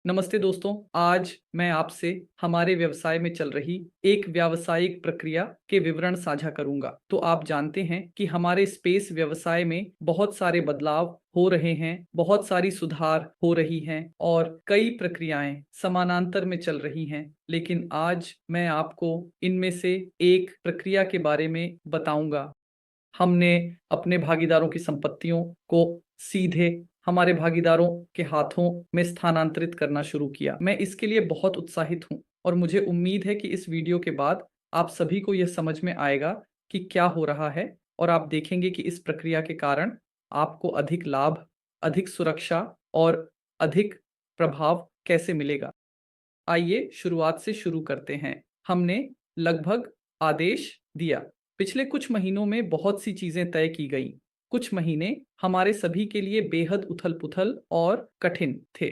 नमस्ते दोस्तों, आज मैं आपसे हमारे व्यवसाय में चल रही एक व्यावसायिक प्रक्रिया के विवरण साझा करूंगा। तो आप जानते हैं कि हमारे स्पेस व्यवसाय में बहुत सारे बदलाव हो रहे हैं, बहुत सारी सुधार हो रही हैं और कई प्रक्रियाएं समानांतर में चल रही हैं। लेकिन आज मैं आपको इनमें से एक प्रक्रिया के बारे में बताऊंगा। हमने अपने भागीदारों की संपत्तियों को सीधे हमारे भागीदारों के हाथों में स्थानांतरित करना शुरू किया। मैं इसके लिए बहुत उत्साहित हूं और मुझे उम्मीद है कि इस वीडियो के बाद आप सभी को यह समझ में आएगा कि क्या हो रहा है और आप देखेंगे कि इस प्रक्रिया के कारण आपको अधिक लाभ, अधिक सुरक्षा और अधिक प्रभाव कैसे मिलेगा। आइए शुरुआत से शुरू करते हैं। हमने लगभग आदेश दिया। पिछले कुछ महीनों में बहुत सी चीजें तय की गई। कुछ महीने हमारे सभी के लिए बेहद उथल-पुथल और कठिन थे।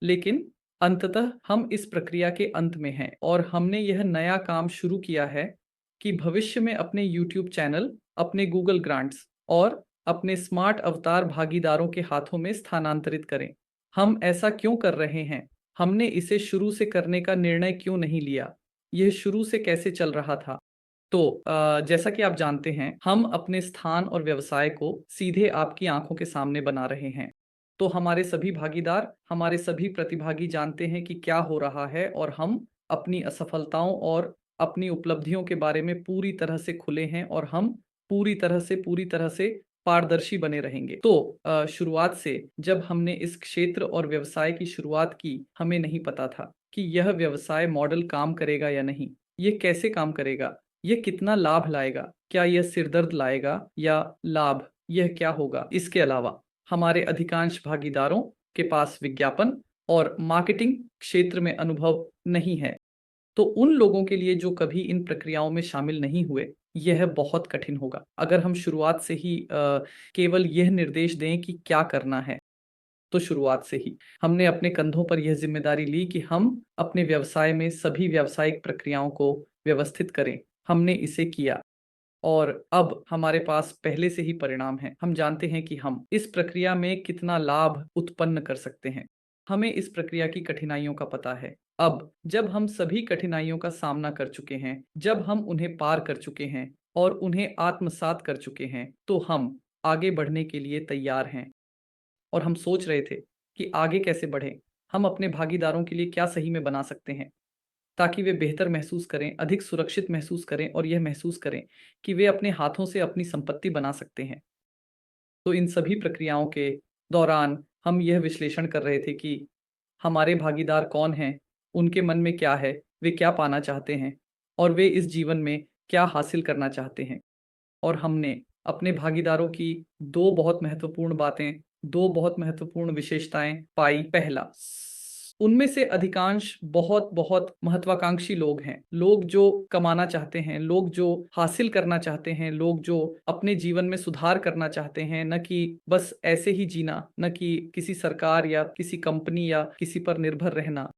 लेकिन अंततः हम इस प्रक्रिया के अंत में हैं और हमने यह नया काम शुरू किया है कि भविष्य में अपने यूट्यूब चैनल, अपने गूगल ग्रांट्स और अपने स्मार्ट अवतार भागीदारों के हाथों में स्थानांतरित करें। हम ऐसा क्यों कर रहे हैं? हमने इसे शुरू से करने का निर्णय क्यों नहीं लिया? यह शुरू से कैसे चल रहा था? तो जैसा कि आप जानते हैं, हम अपने स्थान और व्यवसाय को सीधे आपकी आंखों के सामने बना रहे हैं। तो हमारे सभी भागीदार, हमारे सभी प्रतिभागी जानते हैं कि क्या हो रहा है और हम अपनी असफलताओं और अपनी उपलब्धियों के बारे में पूरी तरह से खुले हैं और हम पूरी तरह से पारदर्शी बने रहेंगे। तो शुरुआत से जब हमने इस क्षेत्र और व्यवसाय की शुरुआत की, हमें नहीं पता था कि यह व्यवसाय मॉडल काम करेगा या नहीं। ये कैसे काम करेगा? ये कितना लाभ लाएगा? क्या यह सिरदर्द लाएगा या लाभ? यह क्या होगा? इसके अलावा हमारे अधिकांश भागीदारों के पास विज्ञापन और मार्केटिंग क्षेत्र में अनुभव नहीं है। तो उन लोगों के लिए जो कभी इन प्रक्रियाओं में शामिल नहीं हुए, यह बहुत कठिन होगा। अगर हम शुरुआत से ही केवल यह निर्देश दें कि क्या करना है, तो शुरुआत से ही हमने अपने कंधों पर यह ज़िम्मेदारी ली कि हम अपने व्यवसाय में सभी व्यावसायिक प्रक्रियाओं को व्यवस्थित करें। हमने इसे किया और अब हमारे पास पहले से ही परिणाम हैं। हम जानते हैं कि हम इस प्रक्रिया में कितना लाभ उत्पन्न कर सकते हैं। हमें इस प्रक्रिया की कठिनाइयों का पता है। अब जब हम सभी कठिनाइयों का सामना कर चुके हैं, जब हम उन्हें पार कर चुके हैं और उन्हें आत्मसात कर चुके हैं, तो हम आगे बढ़ने के लिए तैयार हैं। और हम सोच रहे थे कि आगे कैसे बढ़ें? हम अपने भागीदारों के लिए क्या सही में बना सकते हैं, ताकि वे बेहतर महसूस करें, अधिक सुरक्षित महसूस करें और यह महसूस करें कि वे अपने हाथों से अपनी संपत्ति बना सकते हैं। तो इन सभी प्रक्रियाओं के दौरान हम यह विश्लेषण कर रहे थे कि हमारे भागीदार कौन हैं, उनके मन में क्या है, वे क्या पाना चाहते हैं और वे इस जीवन में क्या हासिल करना चाहते हैं। और हमने अपने भागीदारों की 2 बहुत महत्वपूर्ण बातें, 2 बहुत महत्वपूर्ण विशेषताएँ पाई। पहला, उनमें से अधिकांश बहुत-बहुत महत्वाकांक्षी लोग हैं। लोग जो कमाना चाहते हैं, लोग जो हासिल करना चाहते हैं, लोग जो अपने जीवन में सुधार करना चाहते हैं, ना कि बस ऐसे ही जीना, ना कि किसी सरकार या किसी कंपनी या किसी पर निर्भर रहना।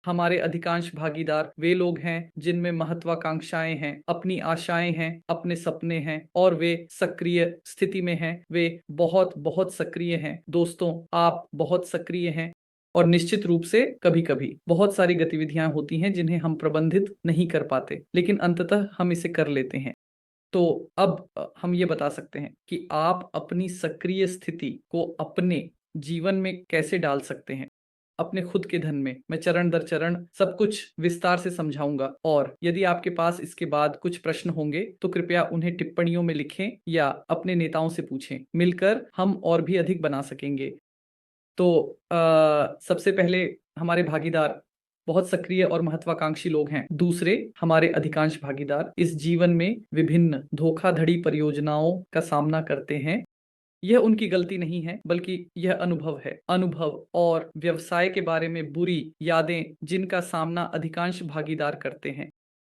हमारे अधिकांश भागीदार वे लोग हैं जिनमें महत्वाकांक्षाएं हैं, अपनी आशाएं हैं, अपने सपने हैं और वे सक्रिय स्थिति में हैं। वे बहुत बहुत सक्रिय हैं। दोस्तों, आप बहुत सक्रिय हैं और निश्चित रूप से कभी-कभी बहुत सारी गतिविधियां होती हैं जिन्हें हम प्रबंधित नहीं कर पाते, लेकिन अंततः हम इसे कर लेते हैं। तो अब हम ये बता सकते हैं कि आप अपनी सक्रिय स्थिति को अपने जीवन में कैसे डाल सकते हैं, अपने खुद के धन में। मैं चरण दर चरण सब कुछ विस्तार से समझाऊंगा और यदि आपके पास इसके बाद कुछ प्रश्न होंगे तो कृपया उन्हें टिप्पणियों में लिखें या अपने नेताओं से पूछें। मिलकर हम और भी अधिक बना सकेंगे। तो सबसे पहले हमारे भागीदार बहुत सक्रिय और महत्वाकांक्षी लोग हैं। दूसरे, हमारे अधिकांश भागीदार इस जीवन में विभिन्न धोखाधड़ी परियोजनाओं का सामना करते हैं। यह उनकी गलती नहीं है, बल्कि यह अनुभव है। अनुभव और व्यवसाय के बारे में बुरी यादें जिनका सामना अधिकांश भागीदार करते हैं,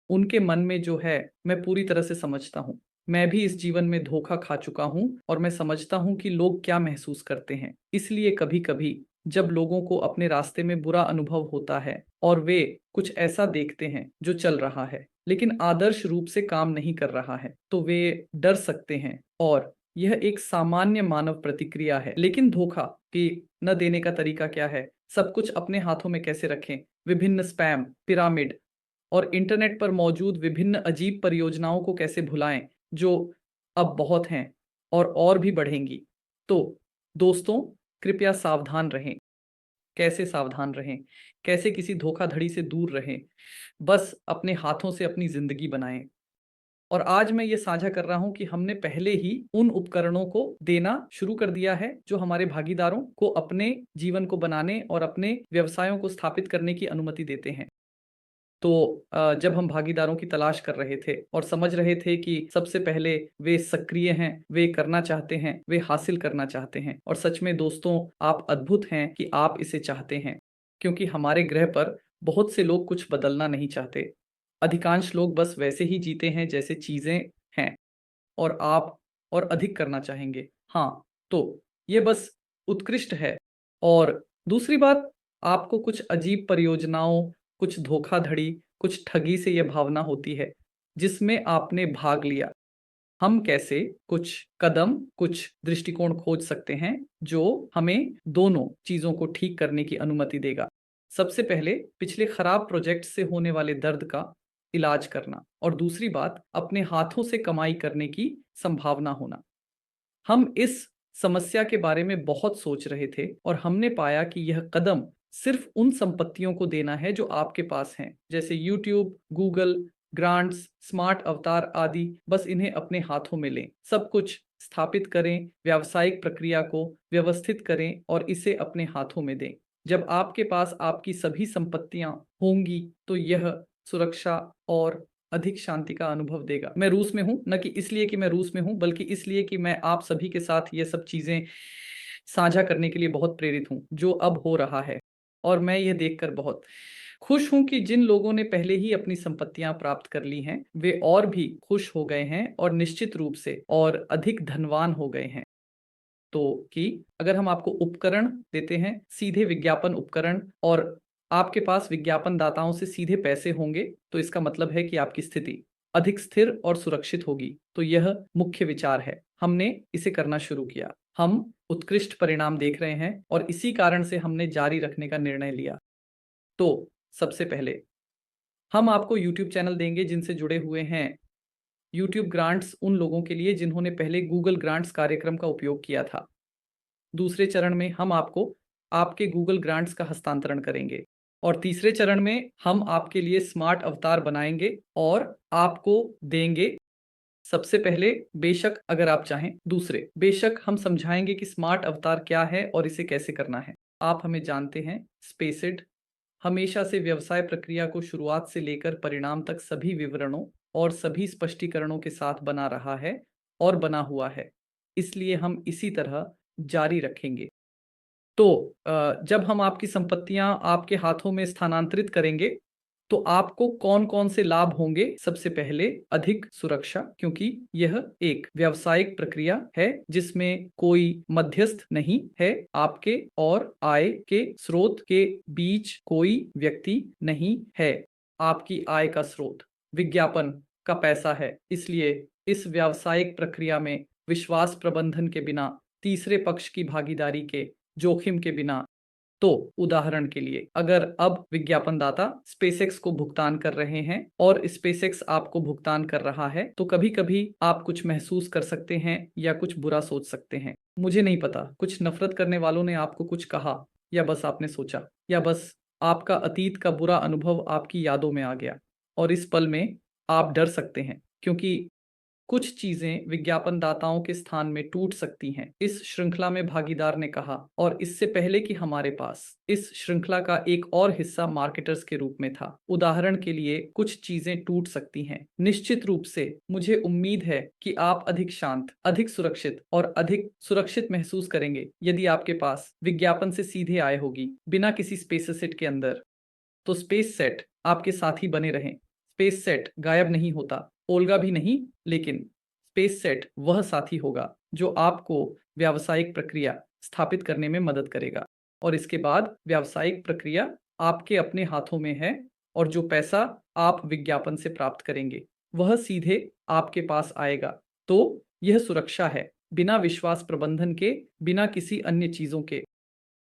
उनके मन में जो है, मैं पूरी तरह से समझता हूँ। मैं भी इस जीवन में धोखा खा चुका हूँ और मैं समझता हूँ कि लोग क्या महसूस करते हैं। इसलिए कभी-कभी जब लोगों को अपने रास्ते में बुरा अनुभव होता है और वे कुछ ऐसा देखते हैं जो चल रहा है, लेकिन आदर्श रूप से काम नहीं कर रहा है, तो वे डर सकते हैं और यह एक सामान्य मानव प्रतिक्रिया है। लेकिन धोखा कि न देने का तरीका क्या है? सब कुछ अपने हाथों में कैसे रखें, विभिन्न स्पैम, पिरामिड और इंटरनेट पर मौजूद विभिन्न अजीब परियोजनाओं को कैसे भुलाएं, जो अब बहुत हैं और भी बढ़ेंगी। तो दोस्तों, कृपया सावधान रहें। कैसे सावधान रहें? कैसे किसी धोखाधड़ी से दूर रहें? बस अपने हाथों से अपनी ज़िंदगी बनाएँ। और आज मैं ये साझा कर रहा हूँ कि हमने पहले ही उन उपकरणों को देना शुरू कर दिया है, जो हमारे भागीदारों को अपने जीवन को बनाने और अपने व्यवसायों को स्थापित करने की अनुमति देते हैं। तो जब हम भागीदारों की तलाश कर रहे थे और समझ रहे थे कि सबसे पहले वे सक्रिय हैं, वे करना चाहते हैं, वे हासिल करना चाहते हैं, और सच में दोस्तों, आप अद्भुत हैं कि आप इसे चाहते हैं, क्योंकि हमारे ग्रह पर बहुत से लोग कुछ बदलना नहीं चाहते। अधिकांश लोग बस वैसे ही जीते हैं जैसे चीज़ें हैं, और आप और अधिक करना चाहेंगे। हाँ, तो ये बस उत्कृष्ट है। और दूसरी बात, आपको कुछ अजीब परियोजनाओं, कुछ धोखाधड़ी, कुछ ठगी से ये भावना होती है, जिसमें आपने भाग लिया। हम कैसे कुछ कदम, कुछ दृष्टिकोण खोज सकते हैं, जो हमें दोनों चीज़ों को ठीक करने की अनुमति देगा। सबसे पहले, पिछले खराब प्रोजेक्ट से होने वाले दर्द का इलाज करना, और दूसरी बात, अपने हाथों से कमाई करने की संभावना होना। हम इस समस्या के बारे में बहुत सोच रहे थे और हमने पाया कि यह कदम सिर्फ उन संपत्तियों को देना है जो आपके पास हैं, जैसे यूट्यूब, गूगल, ग्रांट्स, स्मार्ट अवतार आदि। बस इन्हें अपने हाथों में लें, सब कुछ स्थापित करें, व्यावसायिक प्रक्रिया को व्यवस्थित करें और इसे अपने हाथों में दें। जब आपके पास आपकी सभी संपत्तियां होंगी, तो यह सुरक्षा और अधिक शांति का अनुभव देगा। मैं रूस में हूँ, न कि इसलिए कि मैं रूस में हूँ, बल्कि इसलिए कि मैं आप सभी के साथ ये सब चीज़ें साझा करने के लिए बहुत प्रेरित हूँ, जो अब हो रहा है। और मैं ये देखकर बहुत खुश हूँ कि जिन लोगों ने पहले ही अपनी संपत्तियां प्राप्त कर ली हैं, वे और भी खुश हो गए हैं और निश्चित रूप से और अधिक धनवान हो गए हैं। तो कि अगर हम आपको उपकरण देते हैं, सीधे विज्ञापन उपकरण, और आपके पास विज्ञापन दाताओं से सीधे पैसे होंगे, तो इसका मतलब है कि आपकी स्थिति अधिक स्थिर और सुरक्षित होगी। तो यह मुख्य विचार है। हमने इसे करना शुरू किया। हम उत्कृष्ट परिणाम देख रहे हैं और इसी कारण से हमने जारी रखने का निर्णय लिया। तो सबसे पहले हम आपको यूट्यूब चैनल देंगे जिनसे जुड़े हुए हैं। यूट्यूब ग्रांट्स उन लोगों के लिए जिन्होंने पहले गूगल ग्रांट्स कार्यक्रम का उपयोग किया था। दूसरे चरण में हम आपको आपके गूगल ग्रांट्स का हस्तांतरण करेंगे, और तीसरे चरण में हम आपके लिए स्मार्ट अवतार बनाएंगे और आपको देंगे। सबसे पहले, बेशक अगर आप चाहें, दूसरे बेशक हम समझाएंगे कि स्मार्ट अवतार क्या है और इसे कैसे करना है। आप हमें जानते हैं, स्पेसिड हमेशा से व्यवसाय प्रक्रिया को शुरुआत से लेकर परिणाम तक सभी विवरणों और सभी स्पष्टीकरणों के साथ बना रहा है और बना हुआ है। इसलिए हम इसी तरह जारी रखेंगे। तो जब हम आपकी संपत्तियां आपके हाथों में स्थानांतरित करेंगे, तो आपको कौन-कौन से लाभ होंगे? सबसे पहले, अधिक सुरक्षा, क्योंकि यह एक व्यावसायिक प्रक्रिया है जिसमें कोई मध्यस्थ नहीं है। आपके और आय के स्रोत के बीच कोई व्यक्ति नहीं है। आपकी आय का स्रोत विज्ञापन का पैसा है। इसलिए इस व्यावसायिक प्रक्रिया में विश्वास प्रबंधन के बिना, तीसरे पक्ष की भागीदारी के जोखिम के बिना, तो उदाहरण के लिए, अगर अब विज्ञापनदाता स्पेसएक्स को भुगतान कर रहे हैं और स्पेसएक्स आपको भुगतान कर रहा है, तो कभी-कभी आप कुछ महसूस कर सकते हैं या कुछ बुरा सोच सकते हैं। मुझे नहीं पता, कुछ नफरत करने वालों ने आपको कुछ कहा, या बस आपने सोचा, या बस आपका अतीत का बुरा अनुभव आपकी यादों में आ गया, और इस पल में आप डर सकते हैं, क्योंकि कुछ चीजें विज्ञापनदाताओं के स्थान में टूट सकती हैं। इस श्रृंखला में भागीदार ने कहा, और इससे पहले कि हमारे पास इस श्रृंखला का एक और हिस्सा मार्केटर्स के रूप में था। उदाहरण के लिए, कुछ चीजें टूट सकती हैं। निश्चित रूप से मुझे उम्मीद है कि आप अधिक शांत, अधिक सुरक्षित और अधिक सुरक्षित महसूस करेंगे यदि आपके पास विज्ञापन से सीधे आय होगी, बिना किसी स्पेस सेट के अंदर। तो स्पेस सेट आपके साथ ही बने रहें। स्पेस सेट गायब नहीं होता, ओल्गा भी नहीं, लेकिन स्पेस सेट वह साथी होगा जो आपको व्यावसायिक प्रक्रिया स्थापित करने में मदद करेगा। और इसके बाद व्यावसायिक प्रक्रिया आपके अपने हाथों में है, और जो पैसा आप विज्ञापन से प्राप्त करेंगे, वह सीधे आपके पास आएगा। तो यह सुरक्षा है, बिना विश्वास प्रबंधन के, बिना किसी अन्य चीजों के।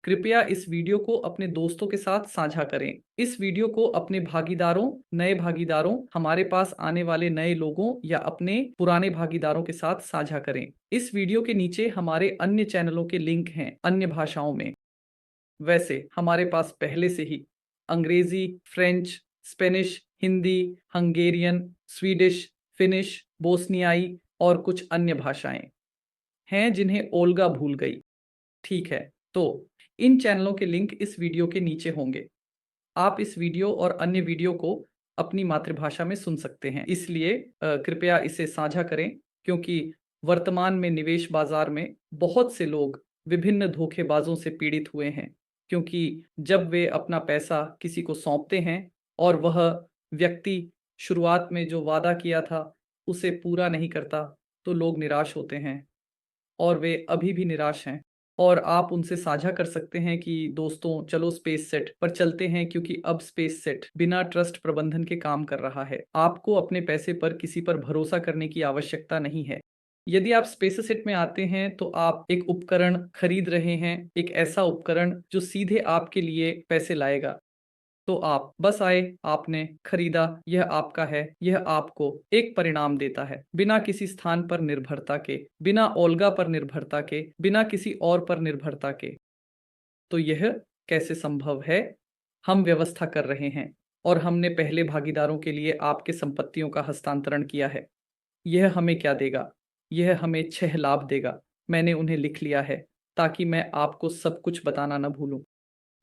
कृपया इस वीडियो को अपने दोस्तों के साथ साझा करें। इस वीडियो को अपने भागीदारों, नए भागीदारों, हमारे पास आने वाले नए लोगों या अपने पुराने भागीदारों के साथ साझा करें। इस वीडियो के नीचे हमारे अन्य चैनलों के लिंक हैं अन्य भाषाओं में। वैसे हमारे पास पहले से ही अंग्रेजी, French, Spanish, Hindi, Hungarian, Swedish, Finnish, बोस्नियाई और कुछ अन्य भाषाएं हैं जिन्हें ओल्गा भूल गई। ठीक है, तो इन चैनलों के लिंक इस वीडियो के नीचे होंगे। आप इस वीडियो और अन्य वीडियो को अपनी मातृभाषा में सुन सकते हैं, इसलिए कृपया इसे साझा करें, क्योंकि वर्तमान में निवेश बाजार में बहुत से लोग विभिन्न धोखेबाजों से पीड़ित हुए हैं, क्योंकि जब वे अपना पैसा किसी को सौंपते हैं और वह व्यक्ति शुरुआत में जो वादा किया था उसे पूरा नहीं करता, तो लोग निराश होते हैं और वे अभी भी निराश हैं। और आप उनसे साझा कर सकते हैं कि दोस्तों चलो स्पेस सेट पर चलते हैं, क्योंकि अब स्पेस सेट बिना ट्रस्ट प्रबंधन के काम कर रहा है। आपको अपने पैसे पर किसी पर भरोसा करने की आवश्यकता नहीं है। यदि आप स्पेस सेट में आते हैं तो आप एक उपकरण खरीद रहे हैं, एक ऐसा उपकरण जो सीधे आपके लिए पैसे लाएगा। तो आप बस आए, आपने खरीदा, यह आपका है, यह आपको एक परिणाम देता है, बिना किसी स्थान पर निर्भरता के, बिना ओल्गा पर निर्भरता के, बिना किसी और पर निर्भरता के। तो यह कैसे संभव है? हम व्यवस्था कर रहे हैं और हमने पहले भागीदारों के लिए आपके संपत्तियों का हस्तांतरण किया है। यह हमें क्या देगा? यह हमें 6 लाभ देगा। मैंने उन्हें लिख लिया है ताकि मैं आपको सब कुछ बताना न भूलूं।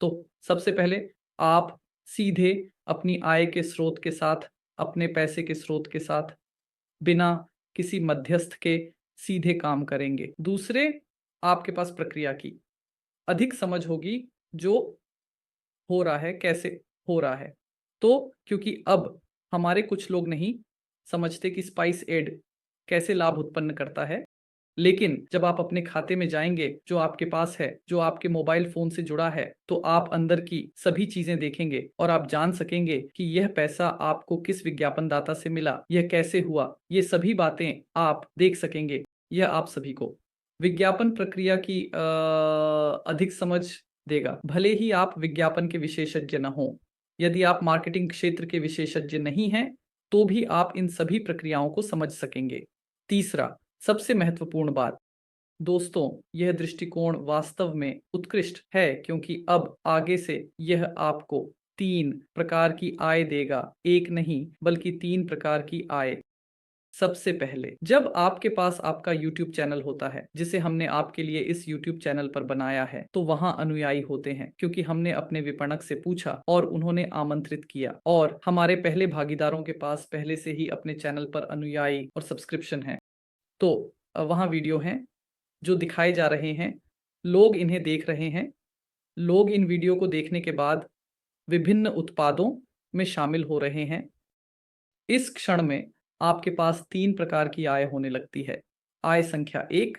तो सबसे पहले आप सीधे अपनी आय के स्रोत के साथ, अपने पैसे के स्रोत के साथ, बिना किसी मध्यस्थ के सीधे काम करेंगे। दूसरे, आपके पास प्रक्रिया की अधिक समझ होगी, जो हो रहा है, कैसे हो रहा है। तो क्योंकि अब हमारे कुछ लोग नहीं समझते कि स्पाइस एड कैसे लाभ उत्पन्न करता है, लेकिन जब आप अपने खाते में जाएंगे, जो आपके पास है, जो आपके मोबाइल फोन से जुड़ा है, तो आप अंदर की सभी चीजें देखेंगे और आप जान सकेंगे कि यह पैसा आपको किस विज्ञापन दाता से मिला, यह कैसे हुआ, ये सभी बातें आप देख सकेंगे। यह आप सभी को विज्ञापन प्रक्रिया की अधिक समझ देगा। भले ही आप विज्ञापन के विशेषज्ञ न हो, यदि आप मार्केटिंग क्षेत्र के विशेषज्ञ नहीं हैं, तो भी आप इन सभी प्रक्रियाओं को समझ सकेंगे। तीसरा, सबसे महत्वपूर्ण बात, दोस्तों, यह दृष्टिकोण वास्तव में उत्कृष्ट है, क्योंकि अब आगे से यह आपको 3 प्रकार की आय देगा। एक नहीं बल्कि 3 प्रकार की आय। सबसे पहले, जब आपके पास आपका YouTube चैनल होता है, जिसे हमने आपके लिए इस YouTube चैनल पर बनाया है, तो वहां अनुयायी होते हैं, क्योंकि हमने अपने विपणक से पूछा और उन्होंने आमंत्रित किया, और हमारे पहले भागीदारों के पास पहले से ही अपने चैनल पर अनुयायी और सब्सक्रिप्शन है। तो वहाँ वीडियो हैं जो दिखाए जा रहे हैं, लोग इन्हें देख रहे हैं। लोग इन वीडियो को देखने के बाद विभिन्न उत्पादों में शामिल हो रहे हैं। इस क्षण में आपके पास 3 प्रकार की आय होने लगती है। आय संख्या 1,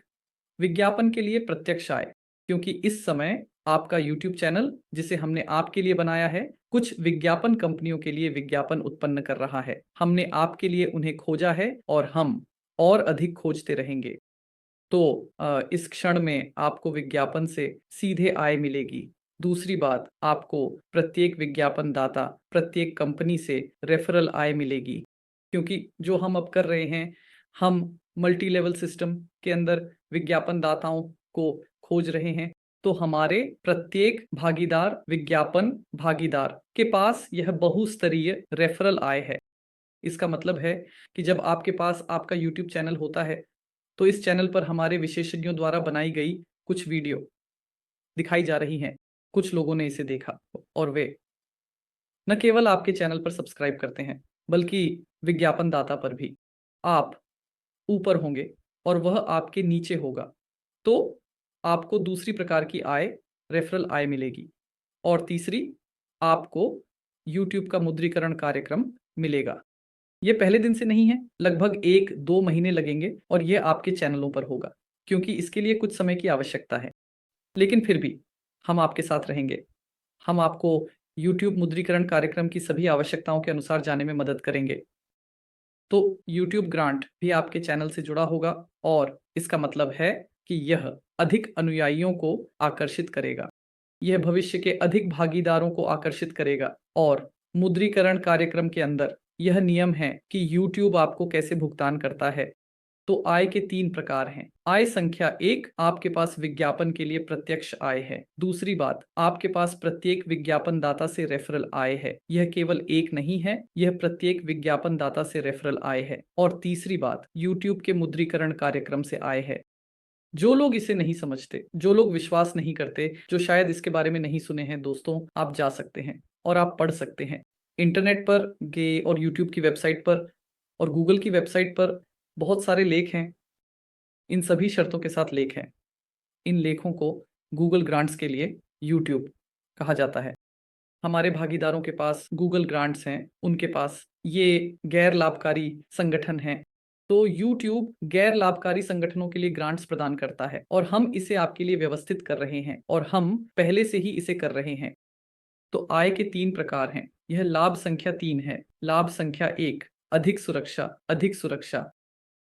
विज्ञापन के लिए प्रत्यक्ष आय, क्योंकि इस समय आपका YouTube चैनल, जिसे हमने आपके लिए बनाया है, कुछ विज्ञापन कंपनियों के लिए विज्ञापन उत्पन्न कर रहा है। हमने आपके लिए उन्हें खोजा है और हम और अधिक खोजते रहेंगे। तो इस क्षण में आपको विज्ञापन से सीधे आय मिलेगी। दूसरी बात, आपको प्रत्येक विज्ञापन दाता, प्रत्येक कंपनी से रेफरल आय मिलेगी, क्योंकि जो हम अब कर रहे हैं, हम मल्टी लेवल सिस्टम के अंदर विज्ञापन दाताओं को खोज रहे हैं। तो हमारे प्रत्येक भागीदार, विज्ञापन भागीदार के पास यह बहुस्तरीय रेफरल आय है। इसका मतलब है कि जब आपके पास आपका YouTube चैनल होता है, तो इस चैनल पर हमारे विशेषज्ञों द्वारा बनाई गई कुछ वीडियो दिखाई जा रही हैं। कुछ लोगों ने इसे देखा और वे न केवल आपके चैनल पर सब्सक्राइब करते हैं, बल्कि विज्ञापन दाता पर भी। आप ऊपर होंगे और वह आपके नीचे होगा। तो आपको दूसरी प्रकार की आय, रेफरल आय मिलेगी। और तीसरी, आपको YouTube का मुद्रीकरण कार्यक्रम मिलेगा। ये पहले दिन से नहीं है, लगभग 1-2 महीने लगेंगे और ये आपके चैनलों पर होगा, क्योंकि इसके लिए कुछ समय की आवश्यकता है। लेकिन फिर भी हम आपके साथ रहेंगे। हम आपको YouTube मुद्रीकरण कार्यक्रम की सभी आवश्यकताओं के अनुसार जाने में मदद करेंगे। तो YouTube ग्रांट भी आपके चैनल से जुड़ा होगा और इसका मतलब है कि यह अधिक अनुयायियों को आकर्षित करेगा। यह भविष्य के अधिक भागीदारों को आकर्षित करेगा। और मुद्रीकरण कार्यक्रम के अंदर यह नियम है कि YouTube आपको कैसे भुगतान करता है। तो आय के 3 प्रकार हैं। आय संख्या 1, आपके पास विज्ञापन के लिए प्रत्यक्ष आय है। दूसरी बात, आपके पास प्रत्येक विज्ञापन दाता से रेफरल आय है। यह केवल एक नहीं है, यह प्रत्येक विज्ञापन दाता से रेफरल आय है। और तीसरी बात, YouTube के मुद्रीकरण कार्यक्रम से आय है। जो लोग इसे नहीं समझते, जो लोग विश्वास नहीं करते, जो शायद इसके बारे में नहीं सुने हैं, दोस्तों आप जा सकते हैं और आप पढ़ सकते हैं। इंटरनेट पर गे और यूट्यूब की वेबसाइट पर और गूगल की वेबसाइट पर बहुत सारे लेख हैं। इन सभी शर्तों के साथ लेख हैं। इन लेखों को गूगल ग्रांट्स के लिए यूट्यूब कहा जाता है। हमारे भागीदारों के पास गूगल ग्रांट्स हैं, उनके पास ये गैर लाभकारी संगठन हैं। तो यूट्यूब गैर लाभकारी संगठनों के लिए ग्रांट्स प्रदान करता है और हम इसे आपके लिए व्यवस्थित कर रहे हैं और हम पहले से ही इसे कर रहे हैं। तो आय के 3 प्रकार हैं। यह लाभ संख्या 3 है। लाभ संख्या 1, अधिक सुरक्षा, अधिक सुरक्षा।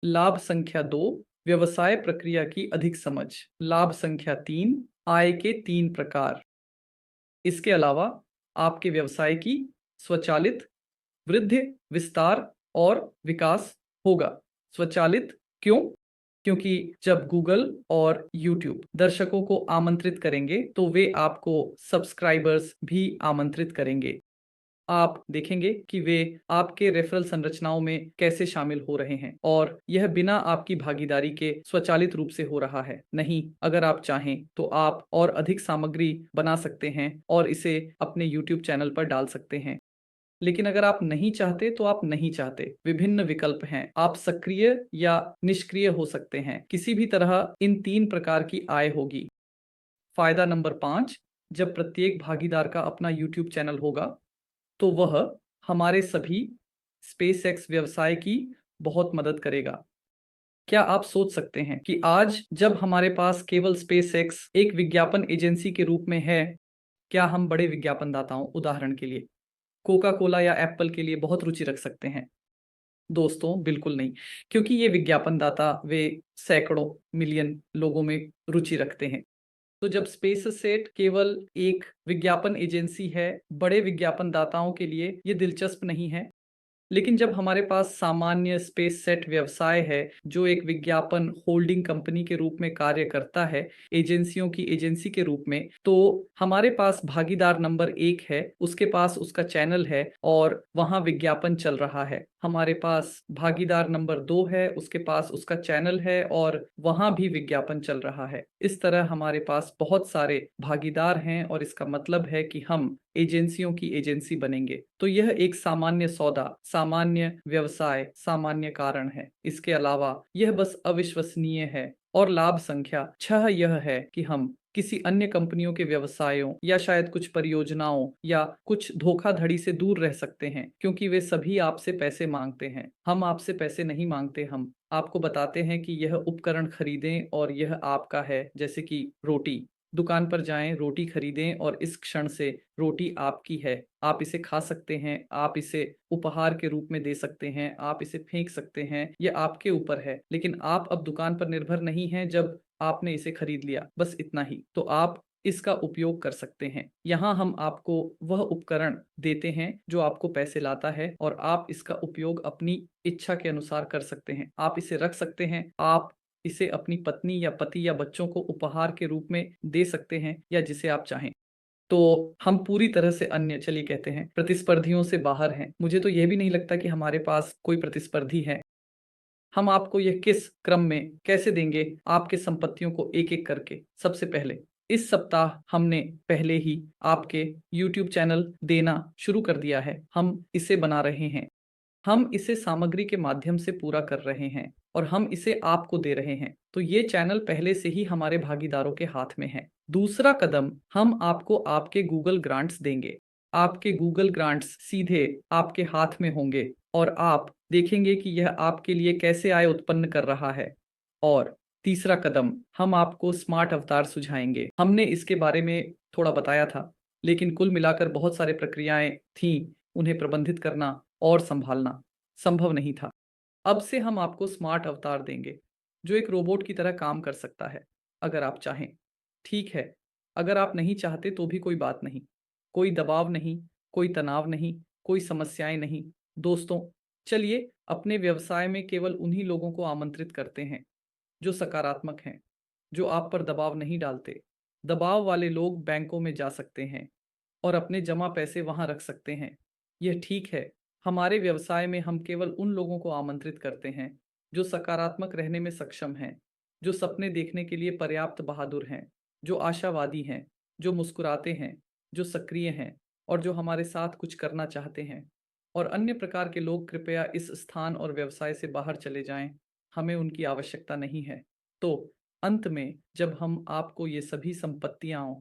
लाभ संख्या 2, व्यवसाय प्रक्रिया की अधिक समझ। लाभ संख्या 3, आय के 3 प्रकार। इसके अलावा आपके व्यवसाय की स्वचालित वृद्धि, विस्तार और विकास होगा। स्वचालित क्यों? क्योंकि जब गूगल और यूट्यूब दर्शकों को आमंत्रित करेंगे तो वे आपको सब्सक्राइबर्स भी आमंत्रित करेंगे। आप देखेंगे कि वे आपके रेफरल संरचनाओं में कैसे शामिल हो रहे हैं और यह बिना आपकी भागीदारी के स्वचालित रूप से हो रहा है। नहीं, अगर आप चाहें तो आप और अधिक सामग्री बना सकते हैं और इसे अपने YouTube चैनल पर डाल सकते हैं। लेकिन अगर आप नहीं चाहते तो आप नहीं चाहते। विभिन्न विकल्प हैं। आप सक्रिय या निष्क्रिय हो सकते हैं। किसी भी तरह इन 3 प्रकार की आय होगी। फायदा नंबर 5, जब प्रत्येक भागीदार का अपना YouTube चैनल होगा तो वह हमारे सभी स्पेसएक्स व्यवसाय की बहुत मदद करेगा। क्या आप सोच सकते हैं कि आज जब हमारे पास केवल स्पेसएक्स एक विज्ञापन एजेंसी के रूप में है, क्या हम बड़े विज्ञापनदाताओं, उदाहरण के लिए कोका कोला या एप्पल के लिए बहुत रुचि रख सकते हैं? दोस्तों बिल्कुल नहीं, क्योंकि ये विज्ञापनदाता वे सैकड़ों मिलियन लोगों में रुचि रखते हैं। तो जब स्पेससेट केवल एक विज्ञापन एजेंसी है, बड़े विज्ञापनदाताओं के लिए ये दिलचस्प नहीं है। लेकिन जब हमारे पास सामान्य स्पेससेट व्यवसाय है जो एक विज्ञापन होल्डिंग कंपनी के रूप में कार्य करता है, एजेंसियों की एजेंसी के रूप में, तो हमारे पास भागीदार नंबर 1 है, उसके पास उसका चैनल है और वहाँ विज्ञापन चल रहा है। हमारे पास भागीदार नंबर 2 है, उसके पास उसका चैनल है और वहाँ भी विज्ञापन चल रहा है। इस तरह हमारे पास बहुत सारे भागीदार हैं और इसका मतलब है कि हम एजेंसियों की एजेंसी बनेंगे। तो यह एक सामान्य सौदा, सामान्य व्यवसाय, सामान्य कारण है। इसके अलावा यह बस अविश्वसनीय है। और लाभ संख्या 6 यह है कि हम किसी अन्य कंपनियों के व्यवसायों या शायद कुछ परियोजनाओं या कुछ धोखाधड़ी से दूर रह सकते हैं, क्योंकि वे सभी आपसे पैसे मांगते हैं। हम आपसे पैसे नहीं मांगते, हम आपको बताते हैं कि यह उपकरण खरीदें और यह आपका है। जैसे कि रोटी, दुकान पर जाएं, रोटी खरीदें और इस क्षण से रोटी आपकी है। आप इसे खा सकते हैं, आप इसे उपहार के रूप में दे सकते हैं, आप इसे फेंक सकते हैं, यह आपके ऊपर है। लेकिन आप अब दुकान पर निर्भर नहीं हैं जब आपने इसे खरीद लिया, बस इतना ही। तो आप इसका उपयोग कर सकते हैं। यहाँ हम आपको वह उपकरण देते हैं जो आपको पैसे लाता है और आप इसका उपयोग अपनी इच्छा के अनुसार कर सकते हैं। आप इसे रख सकते हैं, आप इसे अपनी पत्नी या पति या बच्चों को उपहार के रूप में दे सकते हैं या जिसे आप चाहें। तो हम पूरी तरह से अन्य, चलिए कहते हैं, प्रतिस्पर्धियों से बाहर हैं। मुझे तो यह भी नहीं लगता कि हमारे पास कोई प्रतिस्पर्धी है। हम आपको यह किस क्रम में कैसे देंगे, आपके संपत्तियों को एक-एक करके। सबसे पहले इस सप्ताह हमने पहले ही आपके YouTube चैनल देना शुरू कर दिया है। हम इसे बना रहे हैं। हम इसे सामग्री के माध्यम से पूरा कर रहे हैं और हम इसे आपको दे रहे हैं। तो ये चैनल पहले से ही हमारे भागीदारों के हाथ में है। दूसरा कदम, हम आपको आपके गूगल ग्रांट्स देंगे। आपके गूगल ग्रांट्स सीधे आपके हाथ में होंगे और आप देखेंगे कि यह आपके लिए कैसे आय उत्पन्न कर रहा है। और तीसरा कदम, हम आपको स्मार्ट अवतार सुझाएंगे। हमने इसके बारे में थोड़ा बताया था, लेकिन कुल मिलाकर बहुत सारे प्रक्रियाएं थीं, उन्हें प्रबंधित करना और संभालना संभव नहीं था। अब से हम आपको स्मार्ट अवतार देंगे जो एक रोबोट की तरह काम कर सकता है, अगर आप चाहें। ठीक है, अगर आप नहीं चाहते तो भी कोई बात नहीं, कोई दबाव नहीं, कोई तनाव नहीं, कोई समस्याएं नहीं। दोस्तों, चलिए अपने व्यवसाय में केवल उन्हीं लोगों को आमंत्रित करते हैं जो सकारात्मक हैं, जो आप पर दबाव नहीं डालते। दबाव वाले लोग बैंकों में जा सकते हैं और अपने जमा पैसे वहां रख सकते हैं। यह ठीक है। हमारे व्यवसाय में हम केवल उन लोगों को आमंत्रित करते हैं जो सकारात्मक रहने में सक्षम हैं, जो सपने देखने के लिए पर्याप्त बहादुर हैं, जो आशावादी हैं, जो मुस्कुराते हैं, जो सक्रिय हैं और जो हमारे साथ कुछ करना चाहते हैं। और अन्य प्रकार के लोग कृपया इस स्थान और व्यवसाय से बाहर चले जाएं। हमें उनकी आवश्यकता नहीं है। तो अंत में जब हम आपको ये सभी संपत्तियां,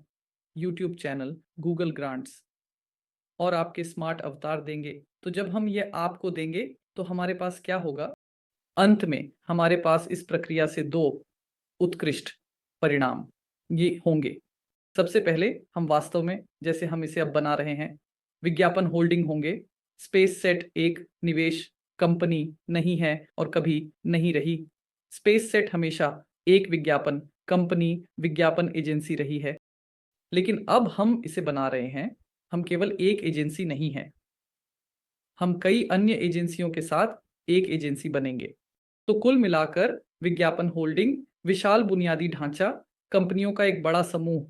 यूट्यूब चैनल, गूगल ग्रांट्स और आपके स्मार्ट अवतार देंगे, तो जब हम ये आपको देंगे तो हमारे पास क्या होगा? अंत में हमारे पास इस प्रक्रिया से दो उत्कृष्ट परिणाम ये होंगे। सबसे पहले हम वास्तव में जैसे हम इसे अब बना रहे हैं, विज्ञापन होल्डिंग होंगे। स्पेस सेट एक निवेश कंपनी नहीं है और कभी नहीं रही। स्पेस सेट हमेशा एक विज्ञापन कंपनी, विज्ञापन एजेंसी रही है। लेकिन अब हम इसे बना रहे हैं, हम केवल एक एजेंसी नहीं हैं, हम कई अन्य एजेंसियों के साथ एक एजेंसी बनेंगे। तो कुल मिलाकर विज्ञापन होल्डिंग विशाल बुनियादी ढांचा, कंपनियों का एक बड़ा समूह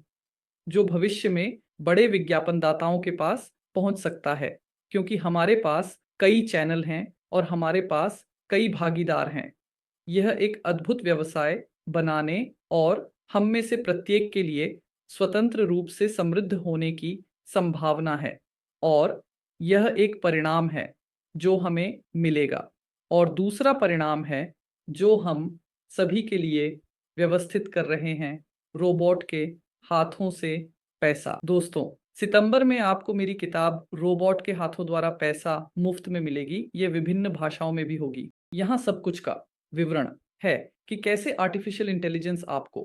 जो भविष्य में बड़े विज्ञापनदाताओं के पास पहुंच सकता है, क्योंकि हमारे पास कई चैनल हैं और हमारे पास कई भागीदार हैं। यह एक अद्भुत व्यवसाय बनाने और हम में से प्रत्येक के लिए स्वतंत्र रूप से समृद्ध होने की संभावना है। और यह एक परिणाम है जो हमें मिलेगा। और दूसरा परिणाम है जो हम सभी के लिए व्यवस्थित कर रहे हैं, रोबोट के हाथों से पैसा। दोस्तों, सितंबर में आपको मेरी किताब रोबोट के हाथों द्वारा पैसा मुफ्त में मिलेगी। ये विभिन्न भाषाओं में भी होगी। यहाँ सब कुछ का विवरण है कि कैसे आर्टिफिशियल इंटेलिजेंस आपको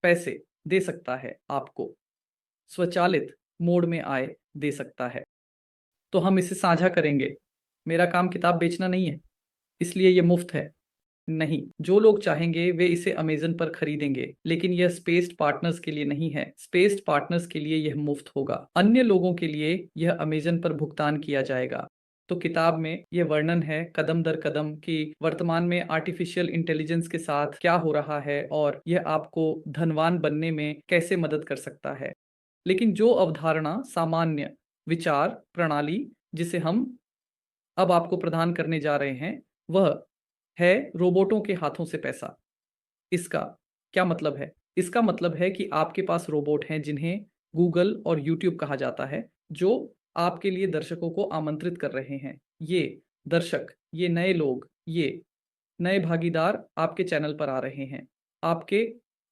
पैसे दे सकता है, आपको स्वचालित मोड में आय दे सकता है। तो हम इसे साझा करेंगे। मेरा काम किताब बेचना नहीं है, इसलिए ये मुफ्त है। नहीं, जो लोग चाहेंगे वे इसे अमेज़न पर खरीदेंगे, लेकिन यह स्पेस्ड पार्टनर्स के लिए नहीं है। स्पेस्ड पार्टनर्स के लिए यह मुफ्त होगा। अन्य लोगों के लिए यह अमेज़न पर भुगतान किया जाएगा। तो किताब में यह वर्णन है कदम दर कदम कि वर्तमान में आर्टिफिशियल इंटेलिजेंस के साथ क्या हो रहा है और यह आपको धनवान बनने में कैसे मदद कर सकता है। लेकिन जो अवधारणा, सामान्य विचार प्रणाली जिसे हम अब आपको प्रदान करने जा रहे हैं, वह है रोबोटों के हाथों से पैसा। इसका क्या मतलब है? इसका मतलब है कि आपके पास रोबोट हैं जिन्हें गूगल और यूट्यूब कहा जाता है, जो आपके लिए दर्शकों को आमंत्रित कर रहे हैं। ये दर्शक, ये नए लोग, ये नए भागीदार आपके चैनल पर आ रहे हैं। आपके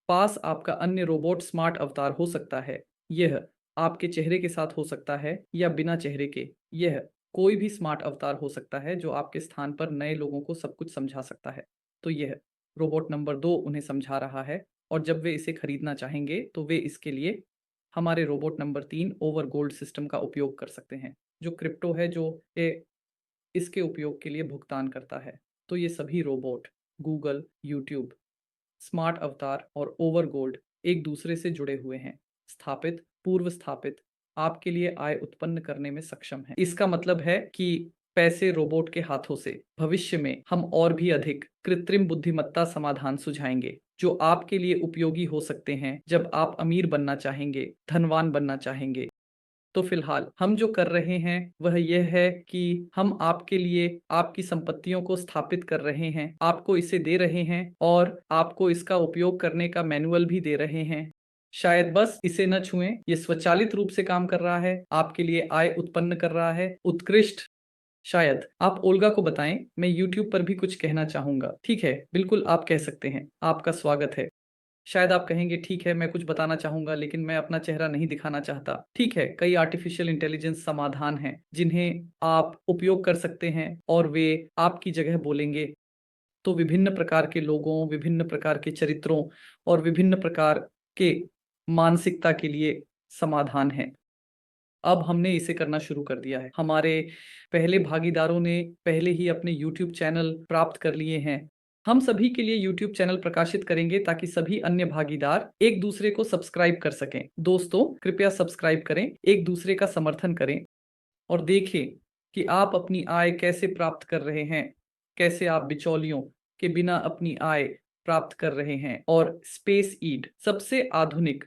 पास आपका अन्य रोबोट स्मार्ट अवतार हो सकता है। यह आपके चेहरे के साथ हो सकता है या बिना चेहरे के। यह कोई भी स्मार्ट अवतार हो सकता है जो आपके स्थान पर नए लोगों को सब कुछ समझा सकता है। तो यह रोबोट नंबर 2 उन्हें समझा रहा है और जब वे इसे खरीदना चाहेंगे तो वे इसके लिए हमारे robot number 3 over gold system का उपयोग कर सकते हैं, जो क्रिप्टो है, जो इसके उपयोग के लिए भुगतान करता है। तो ये सभी रोबोट गूगल, यूट्यूब, स्मार्ट अवतार और ओवरगोल्ड एक दूसरे से जुड़े हुए हैं, स्थापित, पूर्व स्थापित, आपके लिए आय उत्पन्न करने में सक्षम है। इसका मतलब है कि पैसे रोबोट के हाथों से भविष्य में हम और भी अधिक कृत्रिम बुद्धिमत्ता समाधान सुझाएंगे जो आपके लिए उपयोगी हो सकते हैं जब आप अमीर बनना चाहेंगे, धनवान बनना चाहेंगे। तो फिलहाल हम जो कर रहे हैं वह यह है कि हम आपके लिए आपकी संपत्तियों को स्थापित कर रहे हैं, आपको इसे दे रहे हैं और आपको इसका उपयोग करने का मैनुअल भी दे रहे हैं। शायद बस इसे न छुएं, ये स्वचालित रूप से काम कर रहा है, आपके लिए आय उत्पन्न कर रहा है, उत्कृष्ट। शायद आप ओल्गा को बताएं, मैं यूट्यूब पर भी कुछ कहना चाहूंगा। ठीक है, बिल्कुल आप कह सकते हैं, आपका स्वागत है। शायद आप कहेंगे ठीक है, मैं कुछ बताना चाहूंगा लेकिन मैं अपना चेहरा नहीं दिखाना चाहता। ठीक है, कई आर्टिफिशियल इंटेलिजेंस समाधान हैं जिन्हें आप उपयोग कर सकते हैं और वे आपकी जगह बोलेंगे। तो विभिन्न प्रकार के लोगों, विभिन्न प्रकार के चरित्रों और विभिन्न प्रकार के मानसिकता के लिए समाधान है। अब हमने इसे करना शुरू कर दिया है। हमारे पहले भागीदारों ने पहले ही अपने यूट्यूब चैनल प्राप्त कर लिए हैं हम सभी के लिए YouTube चैनल प्रकाशित करेंगे ताकि सभी अन्य भागीदार एक दूसरे को सब्सक्राइब कर सकें। दोस्तों, कृपया सब्सक्राइब करें, एक दूसरे का समर्थन करें और देखें कि आप अपनी आय कैसे प्राप्त कर रहे हैं, कैसे आप बिचौलियों के बिना अपनी आय प्राप्त कर रहे हैं। और स्पेस ईड सबसे आधुनिक,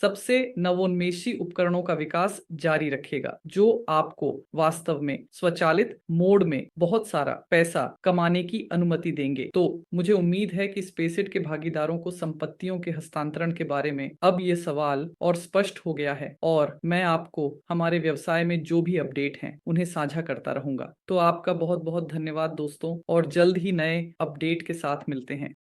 सबसे नवोन्मेषी उपकरणों का विकास जारी रखेगा, जो आपको वास्तव में स्वचालित मोड में बहुत सारा पैसा कमाने की अनुमति देंगे। तो मुझे उम्मीद है कि स्पेसिट के भागीदारों को संपत्तियों के हस्तांतरण के बारे में अब ये सवाल और स्पष्ट हो गया है, और मैं आपको हमारे व्यवसाय में जो भी अपडेट हैं उन्हें साझा करता रहूंगा। तो आपका बहुत बहुत धन्यवाद दोस्तों, और जल्द ही नए अपडेट के साथ मिलते हैं।